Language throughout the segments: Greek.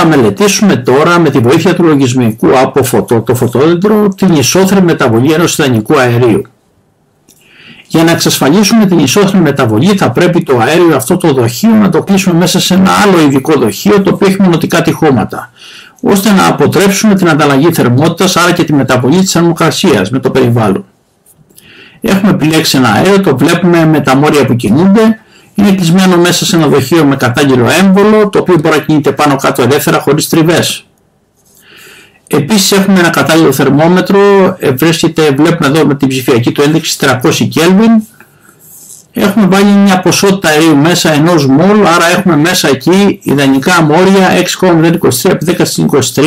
Θα μελετήσουμε τώρα με τη βοήθεια του λογισμικού από το φωτόδεντρο την ισόθρη μεταβολή ενός ιδανικού αερίου. Για να εξασφαλίσουμε την ισόθρη μεταβολή θα πρέπει το αέριο αυτό το δοχείο να το κλείσουμε μέσα σε ένα άλλο ειδικό δοχείο το οποίο έχει μονοτικά τυχώματα, ώστε να αποτρέψουμε την ανταλλαγή θερμότητας, άρα και τη μεταβολή της θερμοκρασίας με το περιβάλλον. Έχουμε επιλέξει ένα αέριο, το βλέπουμε με τα μόρια που κινούνται, είναι κλεισμένο μέσα σε ένα δοχείο με κατάγγελο έμβολο, το οποίο μπορεί να κινείται πάνω κάτω ελεύθερα χωρίς τριβές. Επίσης έχουμε ένα κατάλληλο θερμόμετρο, βλέπουμε εδώ με την ψηφιακή του ένδειξη 300 Kelvin. Έχουμε βάλει μια ποσότητα αερίου μέσα 1 μολ, άρα έχουμε μέσα εκεί ιδανικά μόρια 6,023x10^23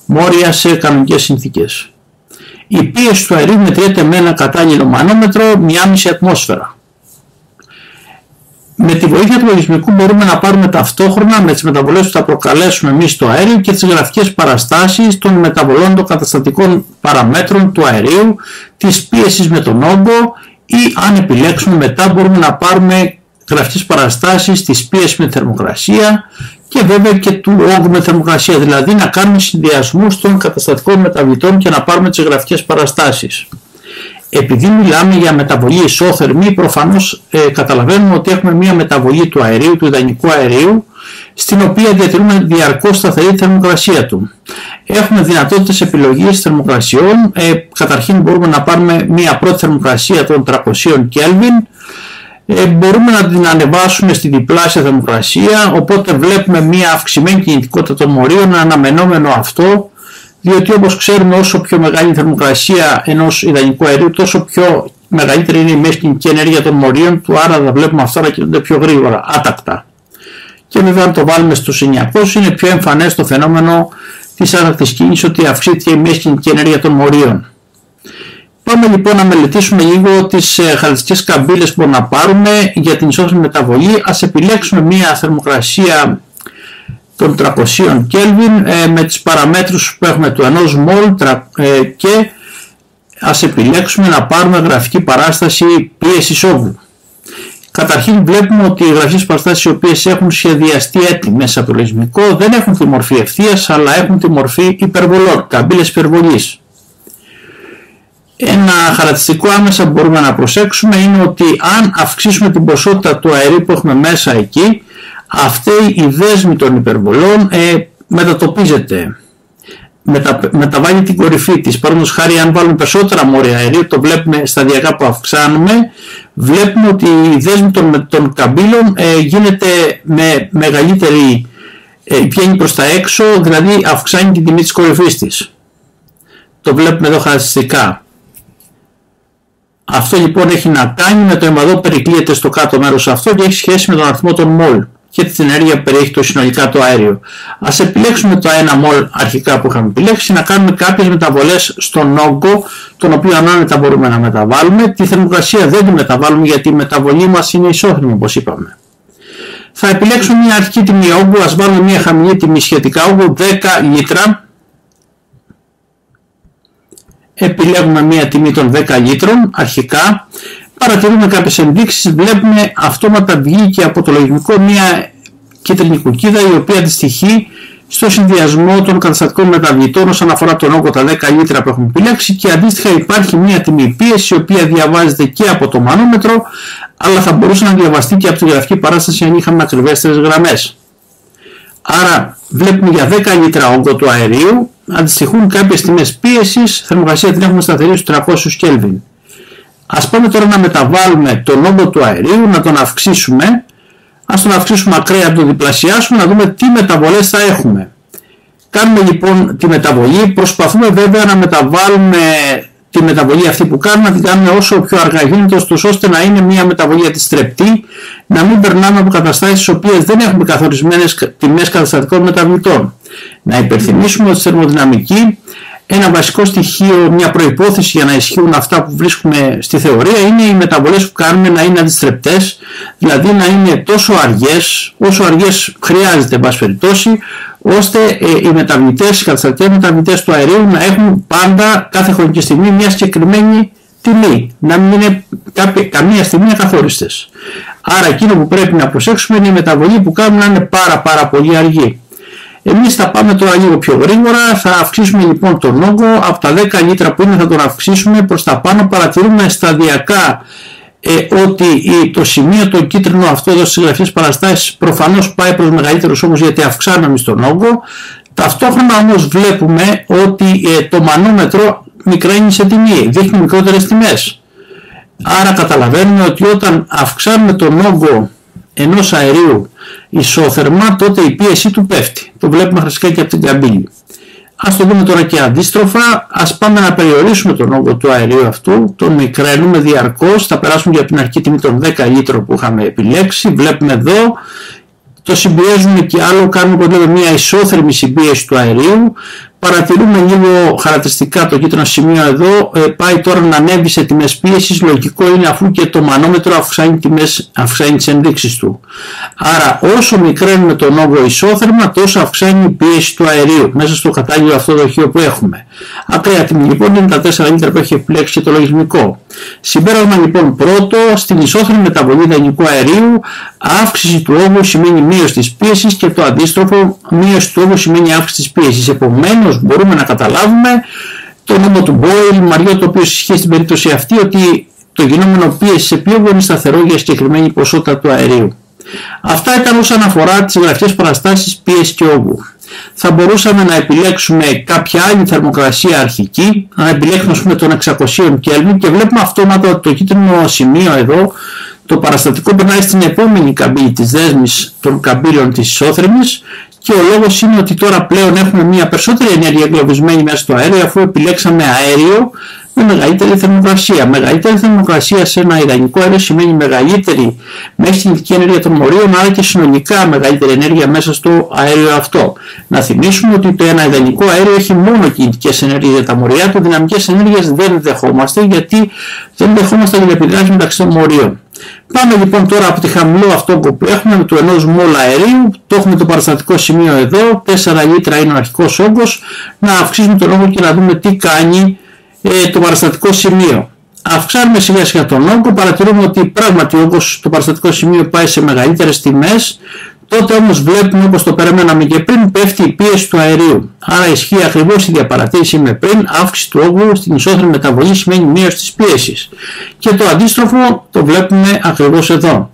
μόρια σε κανονικές συνθήκες. Η πίεση του αερίου μετριέται με ένα κατάλληλο μανόμετρο 1,5 ατμόσφαιρα. Με τη βοήθεια του λογισμικού μπορούμε να πάρουμε ταυτόχρονα με τις μεταβολές που θα προκαλέσουμε εμείς στο αέριο και τις γραφικές παραστάσεις των μεταβολών των καταστατικών παραμέτρων του αερίου, της πίεσης με τον όγκο ή αν επιλέξουμε μετά μπορούμε να πάρουμε γραφικές παραστάσεις της πίεσης με θερμοκρασία και βέβαια και του όγκου με θερμοκρασία, δηλαδή να κάνουμε συνδυασμούς των καταστατικών μεταβλητών και να πάρουμε τις γραφικές παραστάσεις. Επειδή μιλάμε για μεταβολή ισόθερμη, προφανώς καταλαβαίνουμε ότι έχουμε μια μεταβολή του αερίου, του ιδανικού αερίου, στην οποία διατηρούμε διαρκώς σταθερή θερμοκρασία του. Έχουμε δυνατότητες επιλογής θερμοκρασιών. Καταρχήν μπορούμε να πάρουμε μια πρώτη θερμοκρασία των 300 Kelvin. Μπορούμε να την ανεβάσουμε στη διπλάσια θερμοκρασία, οπότε βλέπουμε μια αυξημένη κινητικότητα των μορίων, ένα αναμενόμενο αυτό, διότι όπως ξέρουμε όσο πιο μεγάλη η θερμοκρασία ενός ιδανικού αερίου τόσο πιο μεγαλύτερη είναι η μέση κινητική ενέργεια των μορίων του, άρα θα βλέπουμε αυτά να κινούνται πιο γρήγορα, άτακτα. Και βέβαια αν το βάλουμε στους 900 είναι πιο εμφανές το φαινόμενο της άτακτης κίνησης, ότι αυξήθηκε η μέση κινητική ενέργεια των μορίων. Πάμε λοιπόν να μελετήσουμε λίγο τις χαρακτηριστικές καμπύλες που μπορούμε να πάρουμε για την ισόθερμη μεταβολή. Ας επιλέξουμε μια θερμοκρασία των 300 Kelvin με τις παραμέτρους που έχουμε του 1 μολ και ας επιλέξουμε να πάρουμε γραφική παράσταση πίεσης όγκου. Καταρχήν βλέπουμε ότι οι γραφικές παραστάσεις οι οποίες έχουν σχεδιαστεί έτοιμες από το λογισμικό δεν έχουν τη μορφή ευθείας αλλά έχουν τη μορφή υπερβολών, καμπύλες υπερβολής. Ένα χαρακτηριστικό άμεσα που μπορούμε να προσέξουμε είναι ότι αν αυξήσουμε την ποσότητα του αερίου που έχουμε μέσα εκεί, αυτή η δέσμη των υπερβολών μετατοπίζεται, μεταβάλλει την κορυφή της. Παραδείγματος χάρη, αν βάλουμε περισσότερα μόρια αερίου, το βλέπουμε σταδιακά που αυξάνουμε, βλέπουμε ότι η δέσμη των καμπύλων γίνεται με μεγαλύτερη, βγαίνει προς τα έξω, δηλαδή αυξάνει την τιμή της κορυφής της. Το βλέπουμε εδώ χαρακτηριστικά. Αυτό λοιπόν έχει να κάνει με το εμβαδό που περικλείεται στο κάτω μέρος αυτό και έχει σχέση με τον αριθμό των μολ και την ενέργεια που περιέχει το συνολικά το αέριο. Ας επιλέξουμε το 1 μολ αρχικά που είχαμε επιλέξει, να κάνουμε κάποιες μεταβολές στον όγκο, τον οποίο ανάμετα μπορούμε να μεταβάλουμε. Τη θερμοκρασία δεν τη μεταβάλουμε γιατί η μεταβολή μας είναι ισόθερμη όπως είπαμε. Θα επιλέξουμε μια αρχική τιμή όγκου, ας βάλουμε μια χαμηλή τιμή σχετικά όγκου, 10 λίτρα. Επιλέγουμε μια τιμή των 10 λίτρων αρχικά. Παρατηρούμε κάποιες ενδείξεις, βλέπουμε αυτόματα βγήκε από το λογισμικό μια κίτρινη κουκίδα η οποία αντιστοιχεί στο συνδυασμό των καταστατικών μεταβλητών όσον αφορά τον όγκο τα 10 λίτρα που έχουμε επιλέξει και αντίστοιχα υπάρχει μια τιμή πίεση η οποία διαβάζεται και από το μανόμετρο αλλά θα μπορούσε να διαβαστεί και από τη γραφική παράσταση αν είχαμε ακριβέστερες γραμμές. Άρα βλέπουμε για 10 λίτρα όγκο του αερίου αντιστοιχούν κάποιες τιμές πίεσης, θερμοκρασία την έχουμε σταθερή στους 300 Kelvin. Ας πάμε τώρα να μεταβάλουμε τον όγκο του αερίου, να τον αυξήσουμε. Ας τον αυξήσουμε ακραία, να τον διπλασιάσουμε, να δούμε τι μεταβολές θα έχουμε. Κάνουμε λοιπόν τη μεταβολή, προσπαθούμε βέβαια να μεταβάλουμε τη μεταβολή αυτή που κάνουμε, να την κάνουμε όσο πιο αργά γίνεται, ώστε να είναι μια μεταβολή αντιστρεπτή, να μην περνάμε από καταστάσεις στις οποίες δεν έχουμε καθορισμένες τιμές καταστατικών μεταβλητών. Να υπενθυμίσουμε ότι στη θερμοδυναμική ένα βασικό στοιχείο, μια προϋπόθεση για να ισχύουν αυτά που βρίσκουμε στη θεωρία είναι οι μεταβολές που κάνουμε να είναι αντιστρεπτές, δηλαδή να είναι τόσο αργές, όσο αργές χρειάζεται εν πάση περιπτώσει, ώστε οι μεταβλητές, οι καταστατικές μεταβλητές του αερίου να έχουν πάντα κάθε χρονική στιγμή μια συγκεκριμένη τιμή, να μην είναι καμία στιγμή ακαθόριστες. Άρα εκείνο που πρέπει να προσέξουμε είναι η μεταβολή που κάνουμε να είναι πάρα πολύ αργή. Εμείς θα πάμε τώρα λίγο πιο γρήγορα, θα αυξήσουμε λοιπόν τον όγκο, από τα 10 λίτρα που είναι θα τον αυξήσουμε προς τα πάνω. Παρατηρούμε σταδιακά ότι το σημείο το κίτρινο αυτό εδώ στις γραφικές παραστάσεις προφανώς πάει προς μεγαλύτερους όγκους, γιατί αυξάνουμε στον όγκο. Ταυτόχρονα όμως βλέπουμε ότι το μανόμετρο μικραίνει σε τιμή, δείχνει μικρότερες τιμές. Άρα καταλαβαίνουμε ότι όταν αυξάνουμε τον όγκο ενός αερίου ισόθερμα, τότε η πίεση του πέφτει. Το βλέπουμε χρηστικά και από την καμπύλη. Ας το δούμε τώρα και αντίστροφα. Ας πάμε να περιορίσουμε τον όγκο του αερίου αυτού, τον μικραίνουμε διαρκώς, θα περάσουμε για την αρχική τιμή των 10 λίτρων που είχαμε επιλέξει. Βλέπουμε εδώ, το συμπιέζουμε και άλλο, κάνουμε μια ισόθερμη συμπίεση του αερίου. Παρατηρούμε λίγο χαρακτηριστικά το κίτρινο σημείο εδώ, πάει τώρα να ανέβει σε τιμές πίεσης, λογικό είναι αφού και το μανόμετρο αυξάνει τις ενδείξεις του. Άρα όσο μικραίνουμε τον όγκο ισόθερμα, τόσο αυξάνει η πίεση του αερίου μέσα στο κατάλληλο αυτό δοχείο που έχουμε. Ακραία τιμή λοιπόν είναι τα 4 λίτρα που έχει επιλέξει και το λογισμικό. Συμπέρασμα λοιπόν πρώτο, στην ισόθερμη μεταβολή ιδανικού αερίου, αύξηση του όγκου σημαίνει μείωση της πίεσης και το αντίστροφο, μείωση του όγκου σημαίνει αύξηση της πίεσης. Επομένως, μπορούμε να καταλάβουμε το νόμο του Boyle, Μαριό, το οποίο ισχύει στην περίπτωση αυτή, ότι το γινόμενο πίεση σε πλοίο είναι σταθερό για συγκεκριμένη ποσότητα του αερίου. Αυτά ήταν όσον αφορά τις γραφικές παραστάσεις πίεση και όγκου. Θα μπορούσαμε να επιλέξουμε κάποια άλλη θερμοκρασία αρχική, να επιλέξουμε ας πούμε τον 600 Kelvin και βλέπουμε αυτόματα ότι το κίτρινο σημείο εδώ, το παραστατικό περνάει στην επόμενη καμπύλη της δέσμης των καμπύλων της ισόθερμης. Και ο λόγος είναι ότι τώρα πλέον έχουμε μια περισσότερη ενέργεια εγκλωβισμένη μέσα στο αέριο, αφού επιλέξαμε αέριο με μεγαλύτερη θερμοκρασία. Μεγαλύτερη θερμοκρασία σε ένα ιδανικό αέριο σημαίνει μεγαλύτερη μέσα στην κινητική ενέργεια των μορίων, άρα και συνολικά μεγαλύτερη ενέργεια μέσα στο αέριο αυτό. Να θυμίσουμε ότι το ένα ιδανικό αέριο έχει μόνο κινητικές ενέργειες για τα μοριά του, δυναμικές ενέργειες δεν δεχόμαστε, γιατί δεν δεχόμαστε την επιδράση μεταξύ των μορίων. Πάμε λοιπόν τώρα από τη χαμηλό αυτό που έχουμε του 1 μόλ αερίου, το έχουμε το παραστατικό σημείο εδώ, 4 λίτρα είναι ο αρχικός όγκος, να αυξήσουμε τον όγκο και να δούμε τι κάνει το παραστατικό σημείο. Αυξάνουμε σιγά σιγά τον όγκο, παρατηρούμε ότι πράγματι ο όγκος το παραστατικό σημείο πάει σε μεγαλύτερες τιμές, τότε όμως βλέπουμε, όπως το περιμέναμε και πριν, πέφτει η πίεση του αερίου. Άρα ισχύει ακριβώς η διαπαρατήρηση με πριν, αύξηση του όγκου στην ισόθερμη μεταβολή σημαίνει μείωση της πίεσης. Και το αντίστροφο το βλέπουμε ακριβώς εδώ.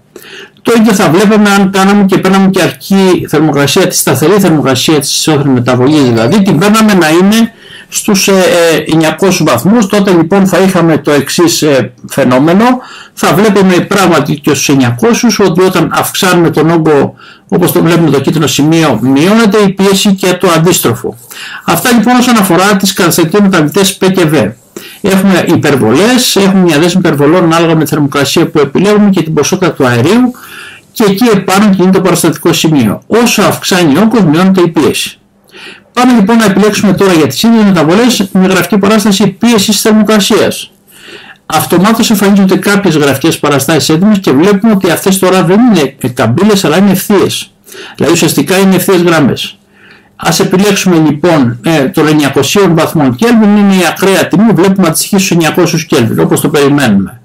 Το ίδιο θα βλέπαμε αν κάναμε και παίρναμε και αρχική θερμοκρασία, τη σταθερή θερμοκρασία της ισόθερμης μεταβολής, δηλαδή την παίρναμε να είναι στους 900 βαθμούς, τότε λοιπόν θα είχαμε το εξής φαινόμενο, θα βλέπουμε πράγματι και στους 900 ότι όταν αυξάνουμε τον όγκο, όπως το βλέπουμε το κίτρινο σημείο, μειώνεται η πίεση και το αντίστροφο. Αυτά λοιπόν όσον αφορά τις καταστατικές μεταβλητές P και V. Έχουμε υπερβολές, έχουμε μια δέσμη υπερβολών ανάλογα με τη θερμοκρασία που επιλέγουμε και την ποσότητα του αερίου και εκεί επάνω κινείται το παραστατικό σημείο. Όσο αυξάνει ο όγκος, μειώνεται η πίεση. Πάμε λοιπόν να επιλέξουμε τώρα για τις ίδιες μεταβολές με γραφική παράσταση πίεσης θερμοκρασίας. Αυτομάτως εμφανίζονται κάποιες γραφικές παραστάσεις έτοιμες και βλέπουμε ότι αυτές τώρα δεν είναι καμπύλες αλλά είναι ευθείες. Δηλαδή ουσιαστικά είναι ευθείες γραμμές. Ας επιλέξουμε λοιπόν των 900 βαθμών Kelvin, είναι η ακραία τιμή, βλέπουμε αντιστοιχεί στους 900 Kelvin όπως το περιμένουμε.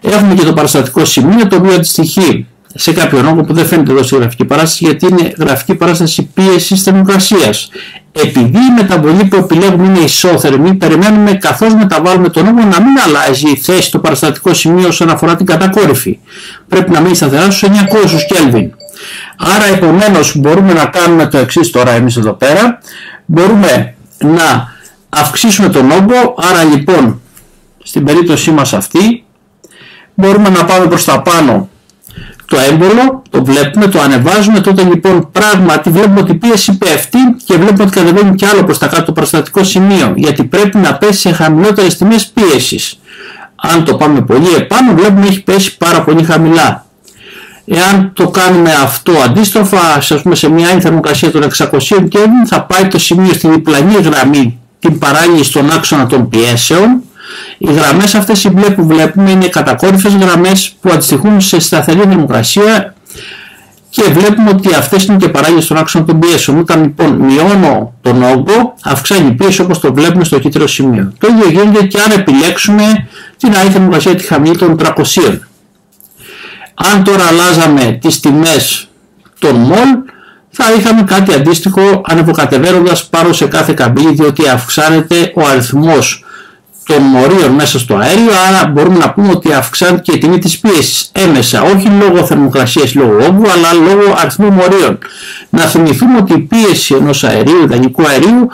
Έχουμε και το παραστατικό σημείο το οποίο αντιστοιχεί σε κάποιον όγκο που δεν φαίνεται εδώ στη γραφική παράσταση, γιατί είναι γραφική παράσταση πίεσης θερμοκρασίας. Επειδή η μεταβολή που επιλέγουμε είναι ισόθερμη, περιμένουμε καθώς μεταβάλουμε τον όγκο να μην αλλάζει η θέση στο παραστατικό σημείο όσον αφορά την κατακόρυφη. Πρέπει να μείνει σταθερά στους 900 Kelvin. Άρα επομένως μπορούμε να κάνουμε το εξής τώρα εμείς εδώ πέρα. Μπορούμε να αυξήσουμε τον όγκο, άρα λοιπόν στην περίπτωσή μας αυτή μπορούμε να πάμε προς τα πάνω το έμβολο, το βλέπουμε, το ανεβάζουμε, τότε λοιπόν πράγματι βλέπουμε ότι η πίεση πέφτει και βλέπουμε ότι κατεβαίνει κι άλλο προς τα κάτω το παραστατικό σημείο, γιατί πρέπει να πέσει σε χαμηλότερες τιμές πίεσης. Αν το πάμε πολύ επάνω βλέπουμε ότι έχει πέσει πάρα πολύ χαμηλά. Εάν το κάνουμε αυτό αντίστροφα, ας πούμε σε μια άλλη θερμοκρασία των 600 Kelvin, θα πάει το σημείο στη διπλανή γραμμή, την παράλληλη στον άξονα των πιέσεων. Οι γραμμές αυτές που βλέπουμε είναι κατακόρυφες γραμμές που αντιστοιχούν σε σταθερή θερμοκρασία και βλέπουμε ότι αυτές είναι και παράλληλες στον άξονα των πιέσεων. Όταν λοιπόν μειώνω τον όγκο, αυξάνει η πίεση όπως το βλέπουμε στο κίτρινο σημείο. Το ίδιο γίνεται και αν επιλέξουμε την άλλη θερμοκρασία, τη χαμηλή των 300. Αν τώρα αλλάζαμε τις τιμές των μολ, θα είχαμε κάτι αντίστοιχο ανεβοκατεβαίνοντας πάνω σε κάθε καμπύλη, διότι αυξάνεται ο αριθμός των μορίων μέσα στο αέριο, άρα μπορούμε να πούμε ότι αυξάνεται και η τιμή της πίεσης έμεσα, όχι λόγω θερμοκρασίας, λόγω όγκου, αλλά λόγω αριθμού μορίων. Να θυμηθούμε ότι η πίεση ενός αερίου, ιδανικού αερίου,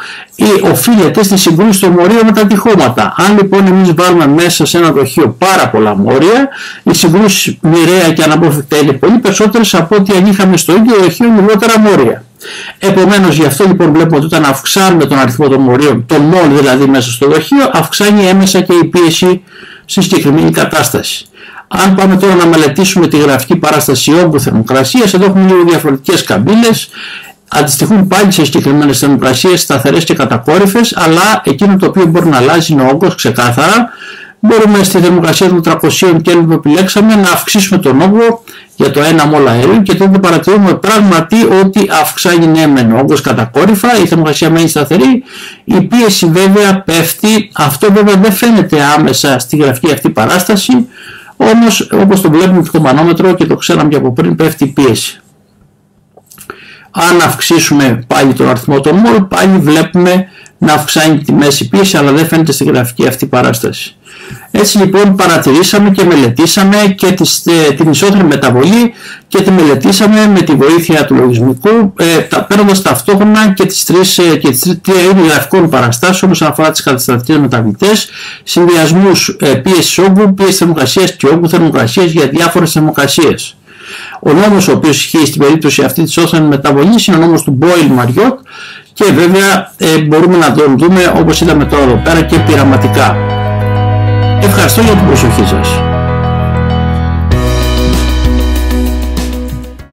οφείλεται στη συγκρούση των μορίων με τα τυχώματα. Αν λοιπόν εμείς βάλουμε μέσα σε ένα δοχείο πάρα πολλά μόρια, οι συγκρούσεις μοιραία και αναπόφευκτα είναι πολύ περισσότερες από ότι αν είχαμε στο ίδιο δοχείο λιγότερα μόρια. Επομένως, γι' αυτό λοιπόν βλέπουμε ότι όταν αυξάνουμε τον αριθμό των μορίων, το μόλ δηλαδή μέσα στο δοχείο, αυξάνει έμεσα και η πίεση στη συγκεκριμένη κατάσταση. Αν πάμε τώρα να μελετήσουμε τη γραφική παράσταση όγκου θερμοκρασίας, εδώ έχουμε λίγο διαφορετικές καμπύλες. Αντιστοιχούν πάλι σε συγκεκριμένες θερμοκρασίες σταθερές και κατακόρυφες, αλλά εκείνο το οποίο μπορεί να αλλάζει είναι ο όγκος ξεκάθαρα. Μπορούμε στη θερμοκρασία των 300 Kelvin που επιλέξαμε να αυξήσουμε τον όγκο για το 1 μόλ αερίου και τότε παρατηρούμε πράγματι ότι αυξάνει ναι μεν ο όγκος κατακόρυφα, η θερμοκρασία μένει σταθερή, η πίεση βέβαια πέφτει. Αυτό βέβαια δεν φαίνεται άμεσα στη γραφική αυτή παράσταση, όμως όπως το βλέπουμε στο μανόμετρο και το ξέραμε και από πριν, πέφτει η πίεση. Αν αυξήσουμε πάλι τον αριθμό των μόλ, πάλι βλέπουμε να αυξάνει τη μέση πίεση, αλλά δεν φαίνεται στη γραφική αυτή παράσταση. Έτσι λοιπόν παρατηρήσαμε και μελετήσαμε και την ισότιμη μεταβολή και τη μελετήσαμε με τη βοήθεια του λογισμικού, παίρνοντας ταυτόχρονα και τις τρεις είδη γραφικών παραστάσεων όσον αφορά τις καταστατικές μεταβλητές, συνδυασμούς πίεσης όγκου, πίεσης θερμοκρασίας και όγκου θερμοκρασίας για διάφορες θερμοκρασίες. Ο νόμος ο οποίος ισχύει στην περίπτωση αυτή της ισότιμης μεταβολής είναι ο νόμος του Boyle-Mariotte και βέβαια μπορούμε να τον δούμε όπως είδαμε τώρα εδώ πέρα και πειραματικά. Ευχαριστώ για την προσοχή σας.